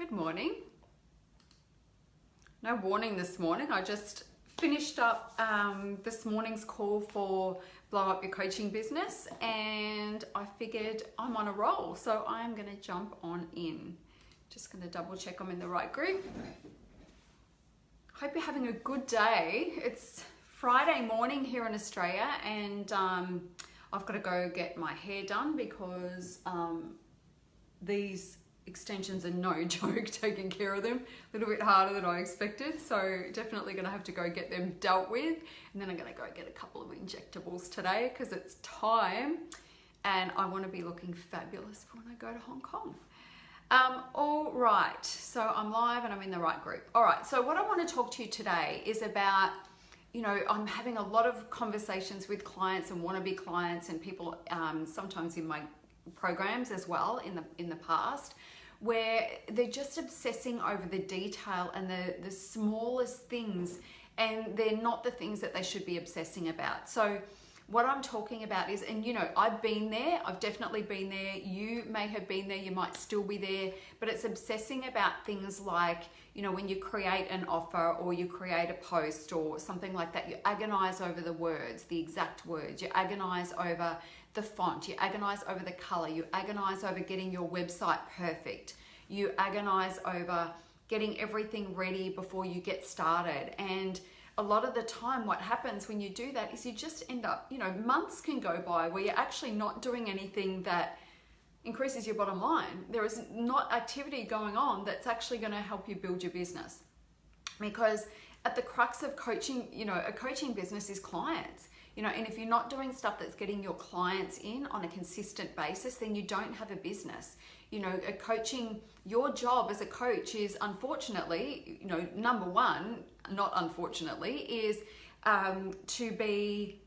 Good morning. No warning this morning. I just finished up this morning's call for Blow Up Your Coaching Business, and I figured I'm on a roll, so I'm going to jump on in. Just going to double check I'm in the right group. Hope you're having a good day. It's Friday morning here in Australia, and I've got to go get my hair done because these extensions are no joke, taking care of them. A little bit harder than I expected, so definitely going to have to go get them dealt with, and then I'm going to go get a couple of injectables today because it's time and I want to be looking fabulous for when I go to Hong Kong. All right, so I'm live and I'm in the right group. All right, so what I want to talk to you today is about, I'm having a lot of conversations with clients and wannabe clients and people sometimes in my programs as well in the past, where they're just obsessing over the detail and the smallest things, and they're not the things that they should be obsessing about. So what I'm talking about is, and I've been there, I've definitely been there, you may have been there, you might still be there, but it's obsessing about things like, when you create an offer or you create a post or something like that, you agonize over the words, the exact words, you agonize over the font, you agonize over the color, you agonize over getting your website perfect, you agonize over getting everything ready before you get started. And a lot of the time what happens when you do that is you just end up, months can go by where you're actually not doing anything that increases your bottom line. There is not activity going on that's actually going to help you build your business. Because at the crux of coaching, a coaching business is clients. And if you're not doing stuff that's getting your clients in on a consistent basis, then you don't have a business. Your job as a coach is, unfortunately, number one, not unfortunately, is to be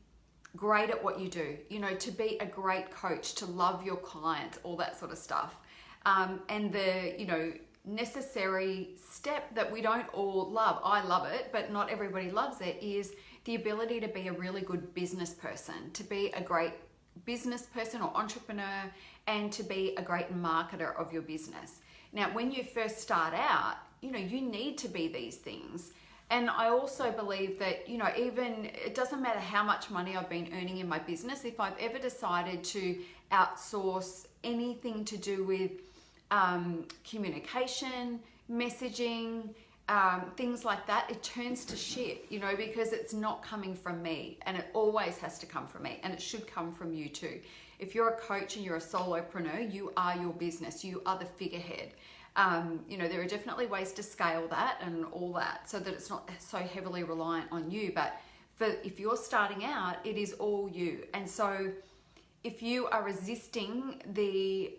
great at what you do, to be a great coach, to love your clients, all that sort of stuff. And the, necessary step that we don't all love, I love it, but not everybody loves it, is the ability to be a really good business person, to be a great business person or entrepreneur, and to be a great marketer of your business. Now, when you first start out, you need to be these things. And I also believe that, even it doesn't matter how much money I've been earning in my business, if I've ever decided to outsource anything to do with communication, messaging, things like that, it turns to shit, because it's not coming from me, and it always has to come from me, and it should come from you too. If you're a coach and you're a solopreneur, you are your business, you are the figurehead. There are definitely ways to scale that and all that so that it's not so heavily reliant on you, but if you're starting out, it is all you. And so if you are resisting the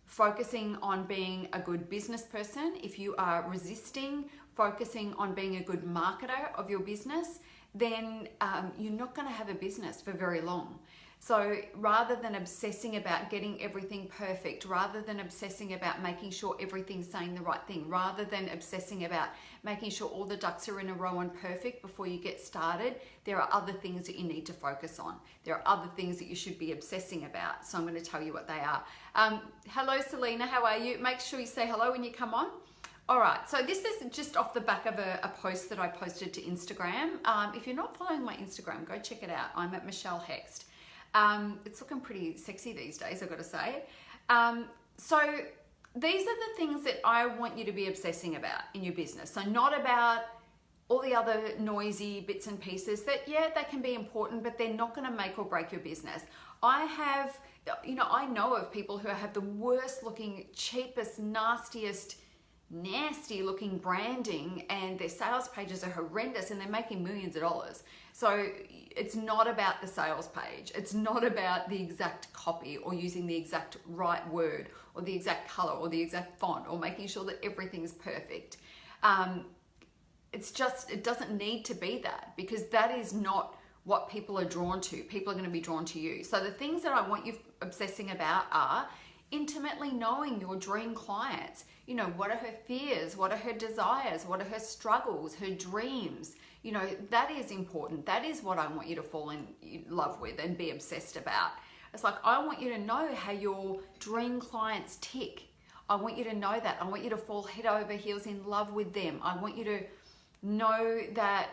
focusing on being a good business person, if you are resisting focusing on being a good marketer of your business, then you're not going to have a business for very long. So rather than obsessing about getting everything perfect, rather than obsessing about making sure everything's saying the right thing, rather than obsessing about making sure all the ducks are in a row and perfect before you get started, there are other things that you need to focus on. There are other things that you should be obsessing about. So I'm going to tell you what they are. Hello, Selena, how are you? Make sure you say hello when you come on. All right, so this is just off the back of a post that I posted to Instagram. If you're not following my Instagram, go check it out. I'm at Michelle Hext. It's looking pretty sexy these days, I've got to say. So these are the things that I want you to be obsessing about in your business. So not about all the other noisy bits and pieces that, yeah, they can be important, but they're not going to make or break your business. I know of people who have the worst looking, cheapest, nastiest, nasty looking branding, and their sales pages are horrendous, and they're making millions of dollars. So it's not about the sales page. It's not about the exact copy or using the exact right word or the exact color or the exact font or making sure that everything's perfect. It doesn't need to be that, because that is not what people are drawn to. People are going to be drawn to you. So the things that I want you obsessing about are intimately knowing your dream clients. What are her fears? What are her desires? What are her struggles, her dreams? That is important. That is what I want you to fall in love with and be obsessed about. It's like, I want you to know how your dream clients tick. I want you to know that. I want you to fall head over heels in love with them. I want you to know that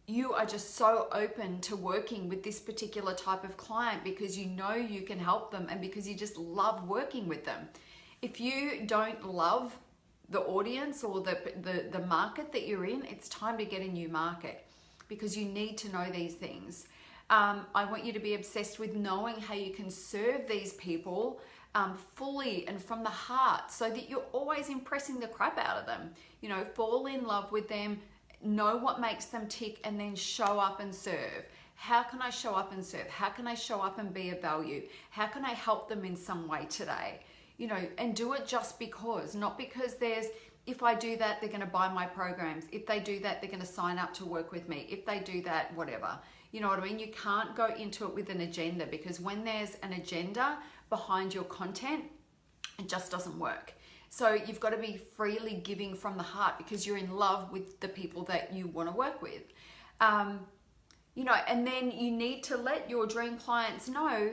you are just so open to working with this particular type of client because you know you can help them and because you just love working with them. If you don't love the audience or the market that you're in, it's time to get a new market because you need to know these things. I want you to be obsessed with knowing how you can serve these people fully and from the heart so that you're always impressing the crap out of them. You know, fall in love with them, know what makes them tick, and then show up and serve. How can I show up and serve? How can I show up and be of value? How can I help them in some way today? You know, and do it just because, not because if I do that, they're going to buy my programs. If they do that, they're going to sign up to work with me. If they do that, whatever. You know what I mean? You can't go into it with an agenda, because when there's an agenda behind your content, it just doesn't work. So you've got to be freely giving from the heart because you're in love with the people that you want to work with. You know, and then you need to let your dream clients know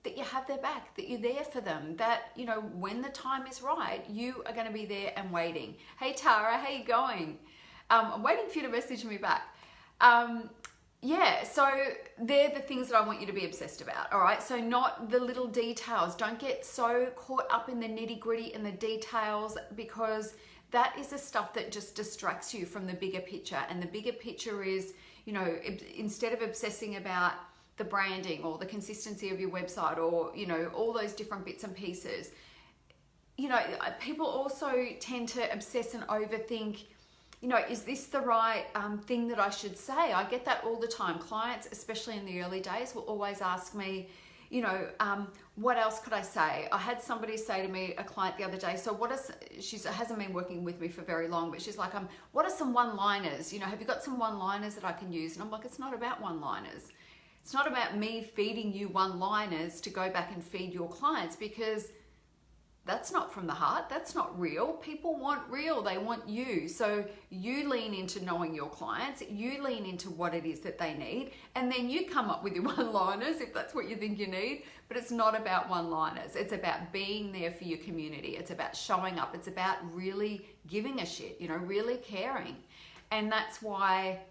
that you have their back, that you're there for them, that, you know, when the time is right, you are going to be there and waiting. Hey, Tara, how you going? I'm waiting for you to message me back. Yeah, so they're the things that I want you to be obsessed about, all right? So not the little details. Don't get so caught up in the nitty-gritty and the details, because that is the stuff that just distracts you from the bigger picture. And the bigger picture is, you know, instead of obsessing about the branding or the consistency of your website or, you know, all those different bits and pieces, you know, people also tend to obsess and overthink, you know, is this the right thing that I should say? I get that all the time. Clients, especially in the early days, will always ask me, you know, what else could I say? I had somebody say to me, a client the other day, so she hasn't been working with me for very long, but she's like, what are some one-liners? You know, have you got some one-liners that I can use? And I'm like, it's not about one-liners. It's not about me feeding you one-liners to go back and feed your clients, because that's not from the heart. That's not real. People want real. They want you. So you lean into knowing your clients. You lean into what it is that they need. And then you come up with your one-liners if that's what you think you need. But it's not about one-liners. It's about being there for your community. It's about showing up. It's about really giving a shit, you know, really caring. And that's why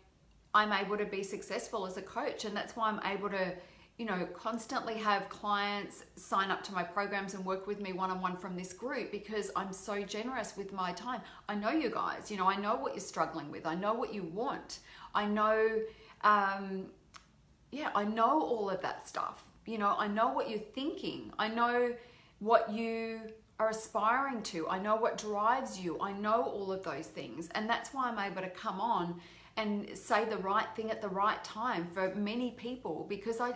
I'm able to be successful as a coach. And that's why I'm able to, you know, constantly have clients sign up to my programs and work with me one-on-one from this group, because I'm so generous with my time. I know you guys, you know, I know what you're struggling with. I know what you want. I know, yeah, I know all of that stuff. You know, I know what you're thinking. I know what you are aspiring to. I know what drives you. I know all of those things. And that's why I'm able to come on and say the right thing at the right time for many people, because I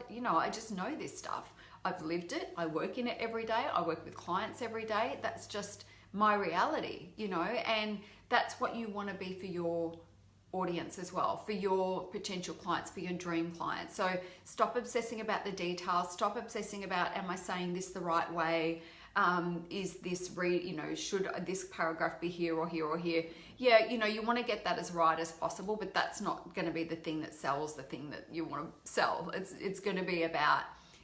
just know this stuff. I've lived it. I work in it every day. I work with clients every day. That's just my reality, you know, and that's what you want to be for your audience as well, for your potential clients, for your dream clients. So stop obsessing about the details. Stop obsessing about, am I saying this the right way? Is this should this paragraph be here or here or here? Yeah, you know, you want to get that as right as possible, but that's not going to be the thing that sells the thing that you want to sell. It's going to be about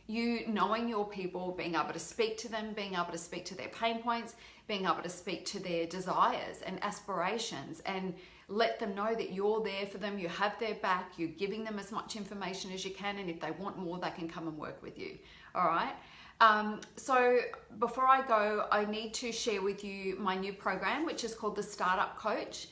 you knowing your people, being able to speak to them, being able to speak to their pain points, being able to speak to their desires and aspirations, and let them know that you're there for them, you have their back, you're giving them as much information as you can, and if they want more, they can come and work with you. All right. So before I go, I need to share with you my new program, which is called the Startup Coach.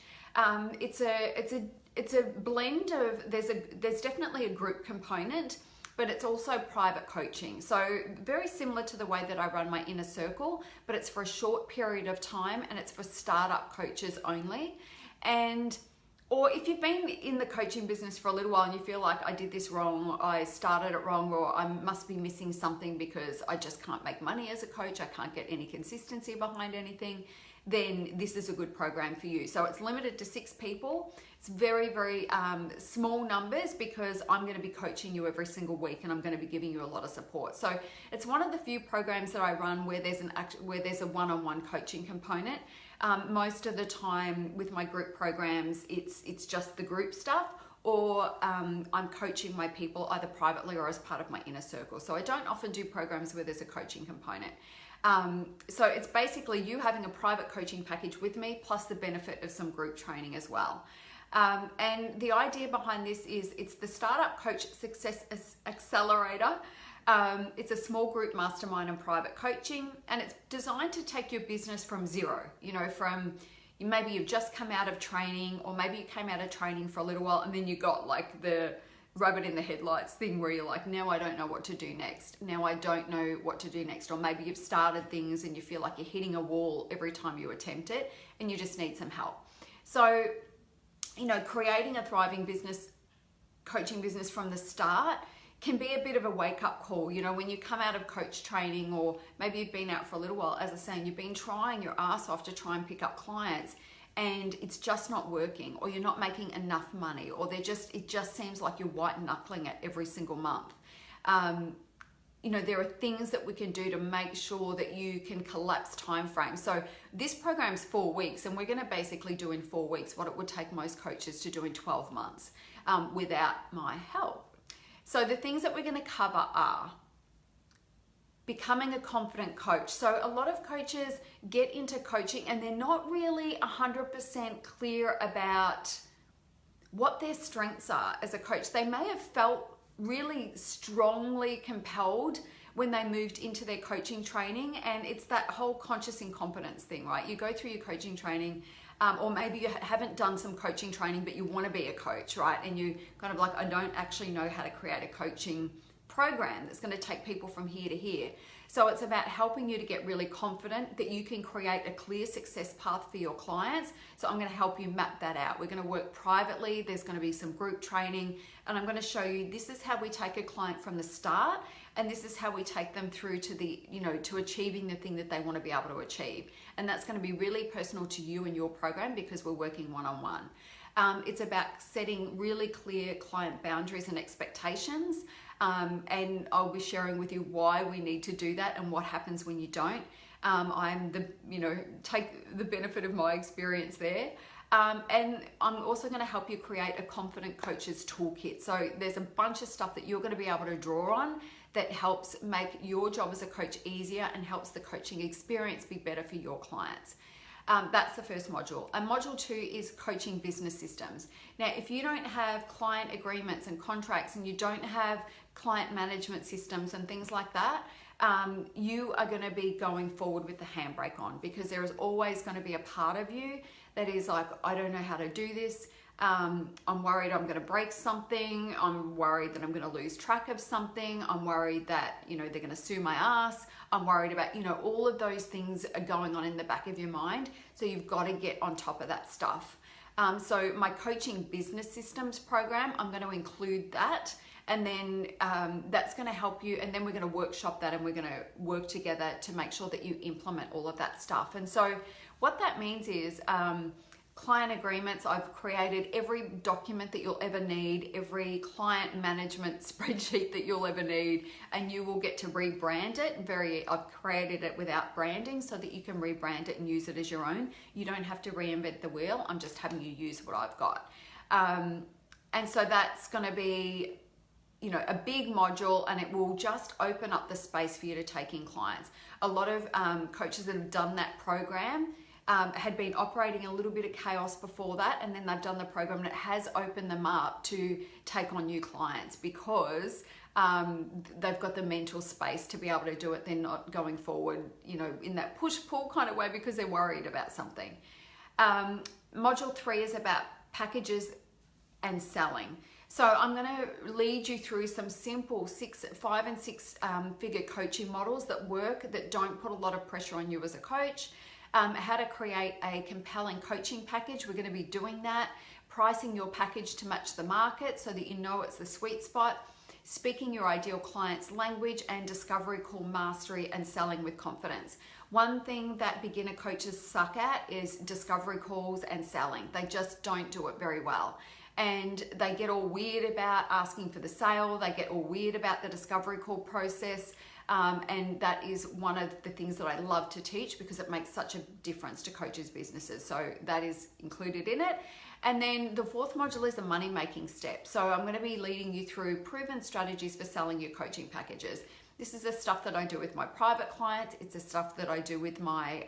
It's a blend of, there's definitely a group component, but it's also private coaching. So very similar to the way that I run my inner circle, but it's for a short period of time, and it's for startup coaches only. Or if you've been in the coaching business for a little while and you feel like I did this wrong, I started it wrong, or I must be missing something because I just can't make money as a coach, I can't get any consistency behind anything, then this is a good program for you. So it's limited to 6 people. It's very, very small numbers, because I'm going to be coaching you every single week, and I'm going to be giving you a lot of support. So it's one of the few programs that I run where there's a one-on-one coaching component. Most of the time with my group programs, it's just the group stuff, or I'm coaching my people either privately or as part of my inner circle. So I don't often do programs where there's a coaching component. So it's basically you having a private coaching package with me, plus the benefit of some group training as well. And the idea behind this is it's the Startup Coach Success Accelerator. It's a small group mastermind and private coaching, and it's designed to take your business from zero, from maybe you've just come out of training, or maybe you came out of training for a little while and then you got like the rabbit in the headlights thing where you're like, now I don't know what to do next. Now I don't know what to do next. Or maybe you've started things and you feel like you're hitting a wall every time you attempt it and you just need some help. So, creating a thriving business, coaching business from the start can be a bit of a wake-up call. When you come out of coach training, or maybe you've been out for a little while, as I was saying, you've been trying your ass off to try and pick up clients, and it's just not working, or you're not making enough money, or it just seems like you're white knuckling it every single month. There are things that we can do to make sure that you can collapse time frames. So this program's 4 weeks, and we're going to basically do in 4 weeks what it would take most coaches to do in 12 months without my help. So the things that we're going to cover are becoming a confident coach. So a lot of coaches get into coaching and they're not really 100% clear about what their strengths are as a coach. They may have felt really strongly compelled when they moved into their coaching training, and it's that whole conscious incompetence thing, right? You go through your coaching training, or maybe you haven't done some coaching training but you want to be a coach, right? And you kind of like, I don't actually know how to create a coaching program that's going to take people from here to here. So it's about helping you to get really confident that you can create a clear success path for your clients. So I'm going to help you map that out. We're going to work privately. There's going to be some group training, and I'm going to show you this is how we take a client from the start, and this is how we take them through to to achieving the thing that they want to be able to achieve. And that's going to be really personal to you and your program because we're working one-on-one. It's about setting really clear client boundaries and expectations. And I'll be sharing with you why we need to do that and what happens when you don't. Take the benefit of my experience there. And I'm also going to help you create a confident coach's toolkit. So there's a bunch of stuff that you're going to be able to draw on that helps make your job as a coach easier and helps the coaching experience be better for your clients. That's the first module. And module 2 is coaching business systems. Now, if you don't have client agreements and contracts, and you don't have client management systems and things like that, you are going to be going forward with the handbrake on, because there is always going to be a part of you that is like, I don't know how to do this. I'm worried I'm going to break something. I'm worried that I'm going to lose track of something. I'm worried that, they're going to sue my ass. I'm worried about, all of those things are going on in the back of your mind. So you've got to get on top of that stuff. So my coaching business systems program, I'm going to include that. And then that's going to help you. And then we're going to workshop that, and we're going to work together to make sure that you implement all of that stuff. And so what that means is, client agreements, I've created every document that you'll ever need, every client management spreadsheet that you'll ever need, and you will get to rebrand it. I've created it without branding so that you can rebrand it and use it as your own. You don't have to reinvent the wheel. I'm just having you use what I've got. And so that's going to be, a big module, and it will just open up the space for you to take in clients. A lot of coaches that have done that program had been operating a little bit of chaos before that, and then they've done the program, and it has opened them up to take on new clients because they've got the mental space to be able to do it. They're not going forward, in that push-pull kind of way because they're worried about something. Module 3 is about packages and selling. So I'm going to lead you through some simple 5 and 6 figure coaching models that work, that don't put a lot of pressure on you as a coach. How to create a compelling coaching package. We're going to be doing that. Pricing your package to match the market so that you know it's the sweet spot. Speaking your ideal client's language, and discovery call mastery and selling with confidence. One thing that beginner coaches suck at is discovery calls and selling. They just don't do it very well. And they get all weird about asking for the sale. They get all weird about the discovery call process. And that is one of the things that I love to teach because it makes such a difference to coaches' businesses. So that is included in it. And then the 4th module is the money-making step. So I'm going to be leading you through proven strategies for selling your coaching packages. This is the stuff that I do with my private clients. It's the stuff that I do with my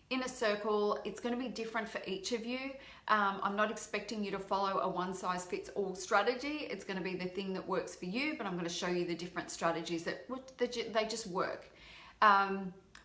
inner circle. It's going to be different for each of you. I'm not expecting you to follow a one-size-fits-all strategy. It's going to be the thing that works for you, but I'm going to show you the different strategies that they just work.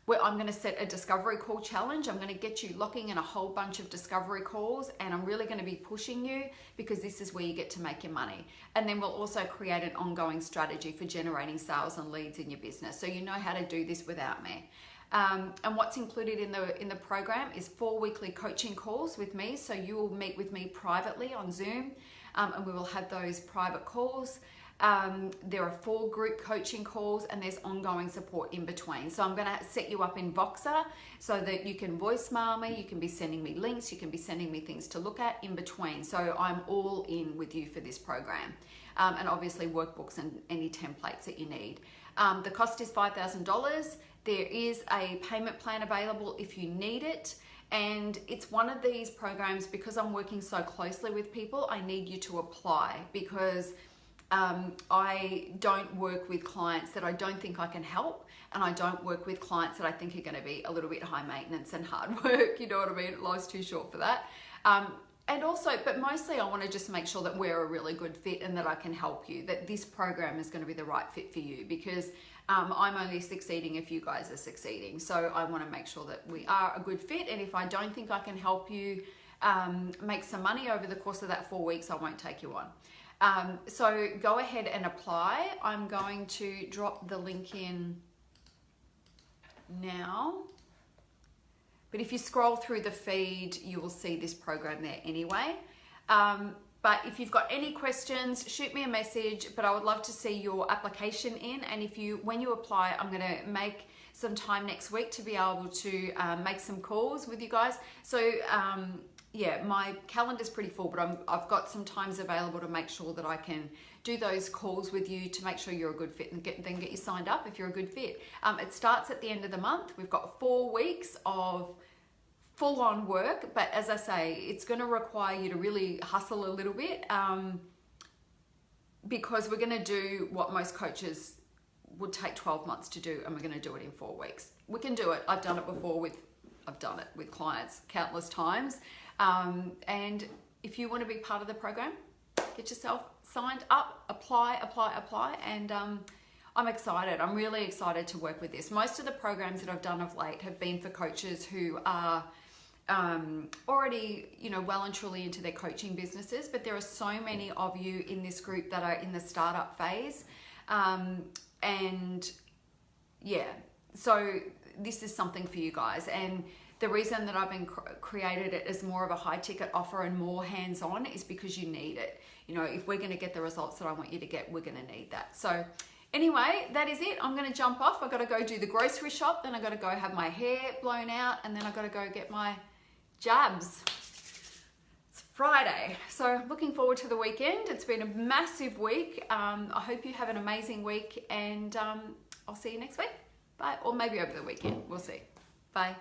Where I'm going to set a discovery call challenge. I'm going to get you locking in a whole bunch of discovery calls, and I'm really going to be pushing you because this is where you get to make your money. And then we'll also create an ongoing strategy for generating sales and leads in your business, so you know how to do this without me. And what's included in the program is 4 weekly coaching calls with me. So you will meet with me privately on Zoom, and we will have those private calls. There are 4 group coaching calls, and there's ongoing support in between. So I'm going to set you up in Voxer so that you can voicemail me, you can be sending me links, you can be sending me things to look at in between. So I'm all in with you for this program. And obviously workbooks and any templates that you need. The cost is $5,000. There is a payment plan available if you need it. And it's one of these programs, because I'm working so closely with people, I need you to apply, because I don't work with clients that I don't think I can help, and I don't work with clients that I think are going to be a little bit high maintenance and hard work, you know what I mean? Life's too short for that. And also, but mostly I want to just make sure that we're a really good fit and that I can help you, that this program is going to be the right fit for you, because I'm only succeeding if you guys are succeeding. So I want to make sure that we are a good fit, and if I don't think I can help you make some money over the course of that 4 weeks, I won't take you on. So go ahead and apply. I'm going to drop the link in now. But if you scroll through the feed, you will see this program there anyway. But if you've got any questions, shoot me a message, but I would love to see your application in. And when you apply, I'm gonna make some time next week to be able to make some calls with you guys. So yeah, my calendar's pretty full, but I've got some times available to make sure that I can do those calls with you to make sure you're a good fit, and then get you signed up if you're a good fit. It starts at the end of the month. We've got 4 weeks of full-on work, but as I say, it's going to require you to really hustle a little bit, because we're going to do what most coaches would take 12 months to do, and we're going to do it in 4 weeks. We can do it. I've done it before I've done it with clients countless times. And if you want to be part of the program, get yourself signed up, apply, and I'm excited. I'm really excited to work with this. Most of the programs that I've done of late have been for coaches who are already, well and truly into their coaching businesses, but there are so many of you in this group that are in the startup phase. And yeah, so this is something for you guys. And the reason that I've created it as more of a high ticket offer and more hands-on is because you need it. If we're going to get the results that I want you to get, we're going to need that. So anyway, that is it. I'm going to jump off. I've got to go do the grocery shop. Then I've got to go have my hair blown out. And then I've got to go get my jabs. It's Friday. So looking forward to the weekend. It's been a massive week. I hope you have an amazing week. And I'll see you next week. Bye. Or maybe over the weekend. We'll see. Bye.